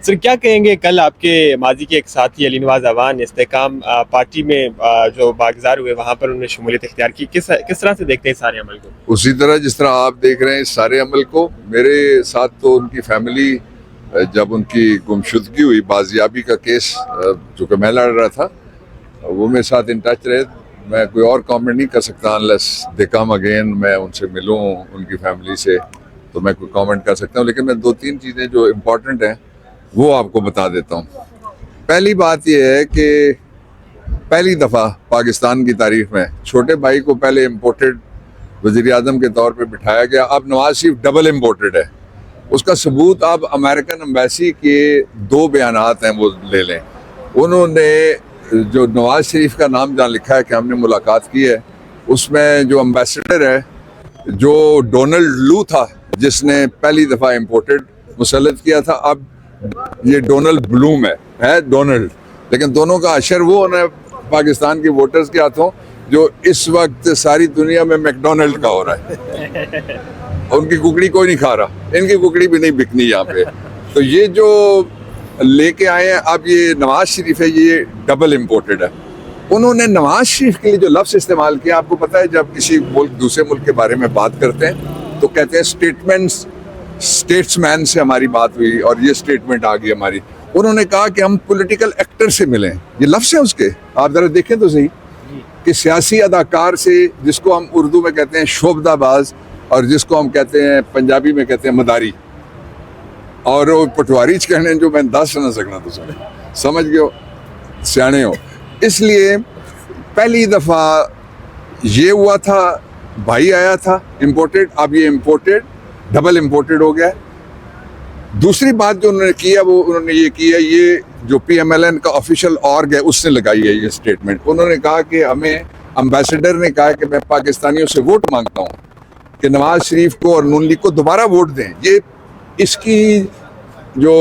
Sir क्या कहेंगे, कल आपके माजी के एक साथी अली नवाज अवान इस्तेकाम पार्टी में जो बागजार हुए वहां पर उन्होंने शमूलियत इख्तियार की, किस तरह से देखते हैं सारे अमल को? उसी तरह जिस तरह आप देख रहे हैं इस सारे अमल को। मेरे साथ तो उनकी फैमिली, जब उनकी गुमशुदगी हुई, बाजियाबी का केस जो कि मैं लड़ रहा था, वो मेरे साथ इन टच रहे। मैं कोई और कमेंट नहीं कर सकता अनलेस दे कम अगेन, मैं उनसे मिलूं उनकी फैमिली से, तो मैं कोई कमेंट कर सकता हूं। लेकिन मैं 2-3 चीज़ें जो इम्पोर्टेंट हैं वो आपको बता देता हूं। पहली बात यह है कि पहली दफ़ा पाकिस्तान की तारीख में छोटे भाई को पहले इम्पोर्टेड वज़ीर आज़म के तौर पे बिठाया गया। अब नवाज शरीफ डबल इम्पोर्टेड है। उसका सबूत आप अमेरिकन एम्बेसी के 2 बयानात हैं वो ले लें। उन्होंने जो नवाज शरीफ का नाम जहाँ लिखा है कि हमने मुलाकात की है, उसमें जो एम्बेसडर है, जो डोनाल्ड लू था जिसने पहली दफ़ा इम्पोर्टेड मुसल्लत किया था, अब ये डोनाल्ड ब्लूम है डोनाल्ड। लेकिन दोनों का अशर वो होना पाकिस्तान के वोटर्स के हाथों जो इस वक्त सारी दुनिया में मैकडोनल्ड का हो रहा है। उनकी कुकड़ी कोई नहीं खा रहा, इनकी कुकड़ी भी नहीं बिकनी यहाँ पे। तो ये जो लेके आए हैं अब ये नवाज शरीफ है, ये डबल इम्पोर्टेड है। उन्होंने नवाज शरीफ के लिए जो लफ्ज़ इस्तेमाल किया, आपको पता है जब किसी मुल्क दूसरे मुल्क के बारे में बात करते हैं तो कहते हैं स्टेट्समैन से हमारी बात हुई और ये स्टेटमेंट आ गई हमारी। उन्होंने कहा कि हम पॉलिटिकल एक्टर से मिलें, ये लफ्ज़ है उसके, आप ज़रा देखें तो सही, कि सियासी अदाकार से, जिसको हम उर्दू में कहते हैं शोबदाबाज और जिसको हम कहते हैं पंजाबी में कहते हैं मदारी, और वो पटवारी कहने जो मैं दस ना सकना, तो समझ गए हो, सियाने हो। इसलिए पहली दफ़ा ये हुआ था, भाई आया था इम्पोर्टेड, अब ये इम्पोर्टेड डबल इम्पोर्टेड हो गया। दूसरी बात जो उन्होंने किया वो उन्होंने ये किया, ये जो PMLN का ऑफिशियल ऑर्ग है उसने लगाई है ये स्टेटमेंट। उन्होंने कहा कि हमें एम्बेसडर ने कहा कि मैं पाकिस्तानियों से वोट मांगता हूँ कि नवाज शरीफ को और नून लीग को दोबारा वोट दें। ये इसकी जो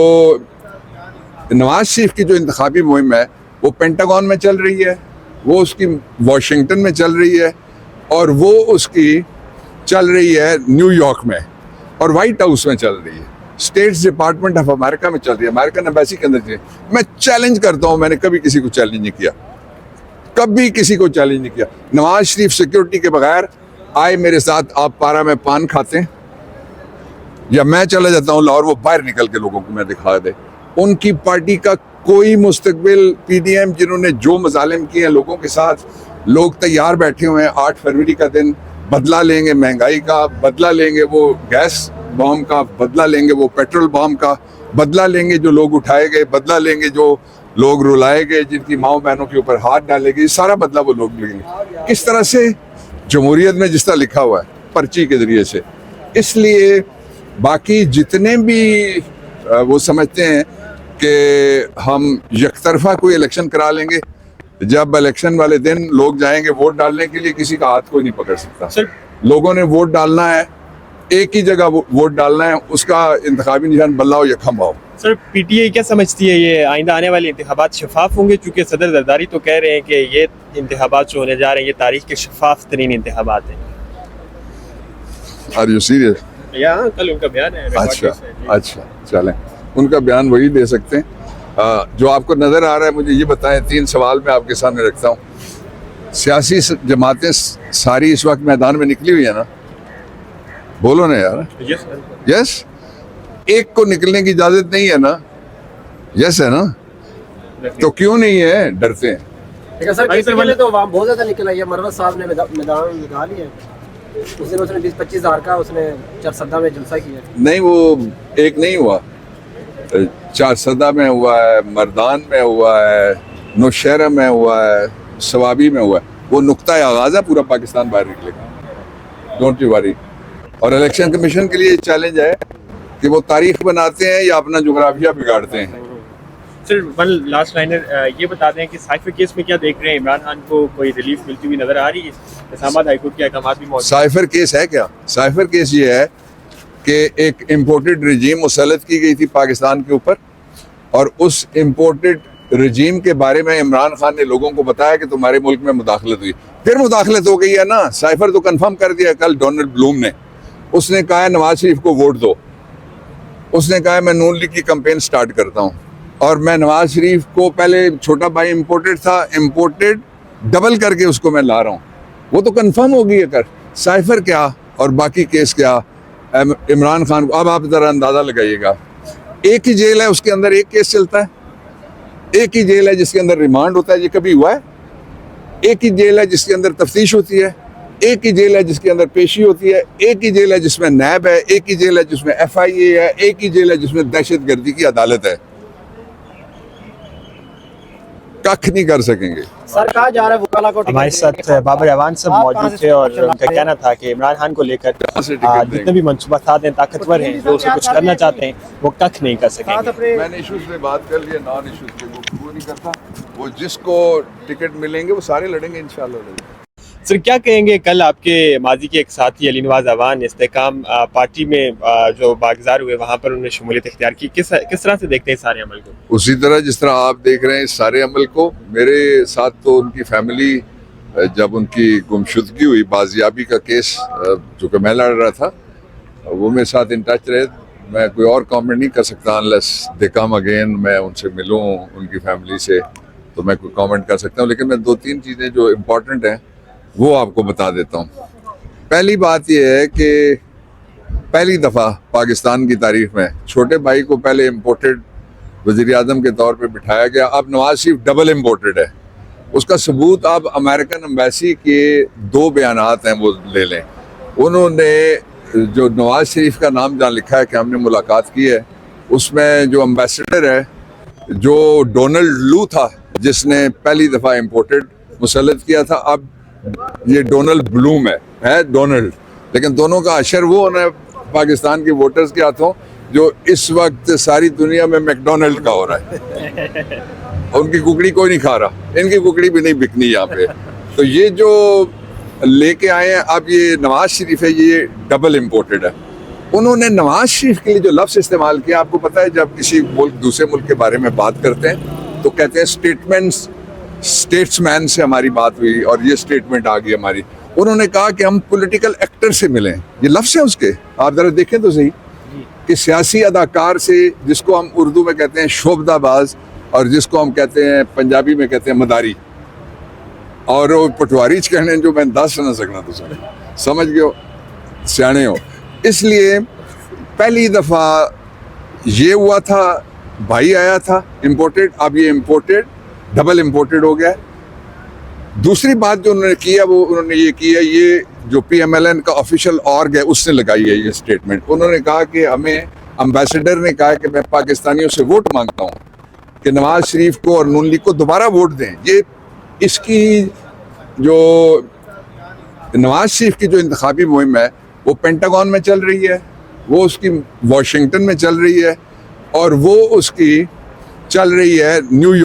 नवाज शरीफ की जो इंतखाबी मुहिम है वो पेंटागन में चल रही है, वो उसकी वाशिंगटन में चल रही है, और वो उसकी चल रही है न्यूयॉर्क में और वाइट हाउस में चल रही है, स्टेट्स डिपार्टमेंट ऑफ अमेरिका में चल रही है, अमेरिकन एम्बेसी के अंदर चल रही है। मैं चैलेंज करता हूँ, मैंने कभी किसी को चैलेंज नहीं किया, कभी किसी को चैलेंज नहीं किया। नवाज शरीफ सिक्योरिटी के बगैर आए मेरे साथ, आप पारा में पान खाते हैं, या मैं चला जाता हूँ लाहौर, वो बाहर निकल के लोगों को मैं दिखा दे। उनकी पार्टी का कोई मुस्तकबिल, PDM जिन्होंने जो मजालिम किए हैं लोगों के साथ, लोग तैयार बैठे हुए हैं। 8 फरवरी का दिन बदला लेंगे, महंगाई का बदला लेंगे, वो गैस बॉम्ब का बदला लेंगे, वो पेट्रोल बॉम्ब का बदला लेंगे, जो लोग उठाए गए बदला लेंगे, जो लोग रुलाए गए, जिनकी माओ बहनों के ऊपर हाथ डालेंगे, सारा बदला वो लोग लेंगे। किस तरह से? जमहूरियत में जिस तरह लिखा हुआ है, पर्ची के जरिए से। इसलिए बाकी जितने भी वो समझते हैं कि हम यकतरफा कोई इलेक्शन करा लेंगे, जब इलेक्शन वाले दिन लोग जाएंगे वोट डालने के लिए, किसी का हाथ कोई नहीं पकड़ सकता। सर, लोगों ने वोट डालना है, एक ही जगह वोट डालना है, उसका इंतखाबी निशान बल्ला हो या खंबा हो। सर, PTI क्या समझती है, ये आइंदा आने वाले इंतखाबात शफाफ होंगे? चूँकि सदर जरदारी तो कह रहे हैं कि ये इंतखाबात जो होने जा रहे हैं ये तारीख के शफाफ तरीन इंतखाबात हैं। Are you serious? या कल उनका बयान है। अच्छा चलें, उनका बयान वही दे सकते हैं। जो आपको नज़र आ रहा है, मुझे ये बताएं, 3 सवाल मैं आपके सामने रखता हूँ। सियासी जमातें सारी इस वक्त मैदान में निकली हुई है ना? बोलो ना यार। यस। एक को निकलने की इजाजत नहीं है ना? यस है ना? तो क्यों नहीं है? डरते हैं। सर, तो बहुत ज्यादा निकल आई है। मरवत साहब ने मैदान निकाल लिया, उसने 20-25 हज़ार का उसने चारसदा में जलसा किया। नहीं, वो एक नहीं हुआ, चारसदा में हुआ है, मर्दान में हुआ है, नौशहरा में हुआ है, सवाबी में हुआ है। वो नुक्ता आगाज़ है, पूरा पाकिस्तान बाहर निकलेगा, डोंट यू वरी। और इलेक्शन कमीशन के लिए चैलेंज है कि वो तारीख बनाते हैं या अपना जोग्राफिया बिगाड़ते हैं। सर, वन लास्ट लाइनर ये बता दें कि साइफर केस में क्या देख रहे हैं? इमरान खान को कोई रिलीफ मिलती हुई नजर आ रही है? इस्लामाबाद हाईकोर्ट के अहकामात भी मौजूद। साइफर केस है क्या? साइफर केस ये है कि एक इम्पोर्टेड रजीम मुसल्लत की गई थी पाकिस्तान के ऊपर, और उस इम्पोर्टेड रजीम के बारे में इमरान खान ने लोगों को बताया कि तुम्हारे मुल्क में मुदाखलत हुई। फिर मुदाखलत हो गई है ना, साइफर तो कंफर्म कर दिया कल डोनाल्ड ब्लूम ने। उसने कहा है नवाज शरीफ को वोट दो, उसने कहा मैं नून लीग की कैंपेन स्टार्ट करता हूँ और मैं नवाज शरीफ को, पहले छोटा भाई इम्पोर्टेड था, इम्पोर्टेड डबल करके उसको मैं ला रहा हूँ। वो तो कंफर्म होगी। अगर साइफर क्या और बाकी केस क्या, इमरान खान को अब आप ज़रा अंदाज़ा लगाइएगा, एक ही जेल है उसके अंदर एक केस चलता है, एक ही जेल है जिसके अंदर रिमांड होता है, ये कभी हुआ है? एक ही जेल है जिसके अंदर तफ्तीश होती है, एक ही जेल है जिसके अंदर पेशी होती है, एक ही जेल है जिसमें नैब है, एक ही जेल है जिसमें FIA है, एक ही जेल है जिसमें दहशतगर्दी की अदालत है। कख नहीं कर सकेंगे। सर कहा जा रहा है वकाला को हमारे साथ बाबर अवान साहब मौजूद थे और उनका कहना था कि इमरान खान को लेकर जितने भी मनसूबा साध हैं, ताकतवर हैं, जो उसे कुछ करना चाहते हैं, वो कख नहीं कर सकेंगे। मैंने इशूज पे बात कर लिया, नॉन इशूज पे वो नहीं करता। वो जिसको टिकट मिलेंगे वो सारे लड़ेंगे इंशाल्लाह। सर क्या कहेंगे, कल आपके माजी के एक साथी अली नवाज अवान इस्तेकाम पार्टी में जो बागजार हुए वहाँ पर उन्होंने शमूलियत इख्तियार की, किस तरह से देखते हैं सारे अमल को? उसी तरह जिस तरह आप देख रहे हैं इस सारे अमल को। मेरे साथ तो उनकी फैमिली, जब उनकी गुमशुदगी हुई, बाजियाबी का केस जो कि मैं लड़ रहा था, वो मेरे साथ इन टच रहे। मैं कोई और कमेंट नहीं कर सकता अनलेस दे कम अगेन, मैं उनसे मिलूं उनकी फैमिली से, तो मैं कोई कमेंट कर सकता हूं। लेकिन मैं 2-3 चीज़ें जो इम्पोर्टेंट हैं वो आपको बता देता हूँ। पहली बात यह है कि पहली दफ़ा पाकिस्तान की तारीख में छोटे भाई को पहले इम्पोर्टेड वज़ीर आज़म के तौर पे बिठाया गया। अब नवाज शरीफ डबल इम्पोर्टेड है। उसका सबूत आप अमेरिकन एम्बेसी के 2 बयानात हैं वो ले लें। उन्होंने जो नवाज शरीफ का नाम जहाँ लिखा है कि हमने मुलाकात की है, उसमें जो एम्बेसडर है, जो डोनाल्ड लू था जिसने पहली दफ़ा इम्पोर्टेड मुसल्लत किया था, अब ये डोनाल्ड ब्लूम है डोनाल्ड। लेकिन दोनों का अशर वो होना है पाकिस्तान के वोटर्स के हाथों जो इस वक्त सारी दुनिया में मैकडोनल्ड का हो रहा है। उनकी कुकड़ी कोई नहीं खा रहा, इनकी कुकड़ी भी नहीं बिकनी यहाँ पे। तो ये जो लेके आए हैं अब ये नवाज शरीफ है, ये डबल इम्पोर्टेड है। उन्होंने नवाज शरीफ के लिए जो लफ्ज़ इस्तेमाल किया, आपको पता है जब किसी मुल्क दूसरे मुल्क के बारे में बात करते हैं तो कहते हैं स्टेट्समैन से हमारी बात हुई और ये स्टेटमेंट आ गई हमारी। उन्होंने कहा कि हम पॉलिटिकल एक्टर से मिलें, ये लफ्ज़ है उसके, आप ज़रा देखें तो सही, कि सियासी अदाकार से, जिसको हम उर्दू में कहते हैं शोबदाबाज और जिसको हम कहते हैं पंजाबी में कहते हैं मदारी, और वो पटवारी कहने जो मैं 10 ना सकना तो समझ गए हो, सियाने हो। इसलिए पहली दफ़ा ये हुआ था, भाई आया था इम्पोर्टेड, अब ये इम्पोर्टेड डबल इम्पोर्टेड हो गया। दूसरी बात जो उन्होंने की है वो उन्होंने ये की है, ये जो PMLN का ऑफिशियल ऑर्ग है उसने लगाई है ये स्टेटमेंट। उन्होंने कहा कि हमें, एम्बेसडर ने कहा कि मैं पाकिस्तानियों से वोट मांगता हूँ कि नवाज शरीफ को और नून लीग को दोबारा वोट दें। ये इसकी जो नवाज शरीफ की जो इंतखाबी मुहिम है वो पेंटागन में चल रही है, वो उसकी वाशिंगटन में चल रही है, और वो उसकी चल रही है न्यूयॉर्क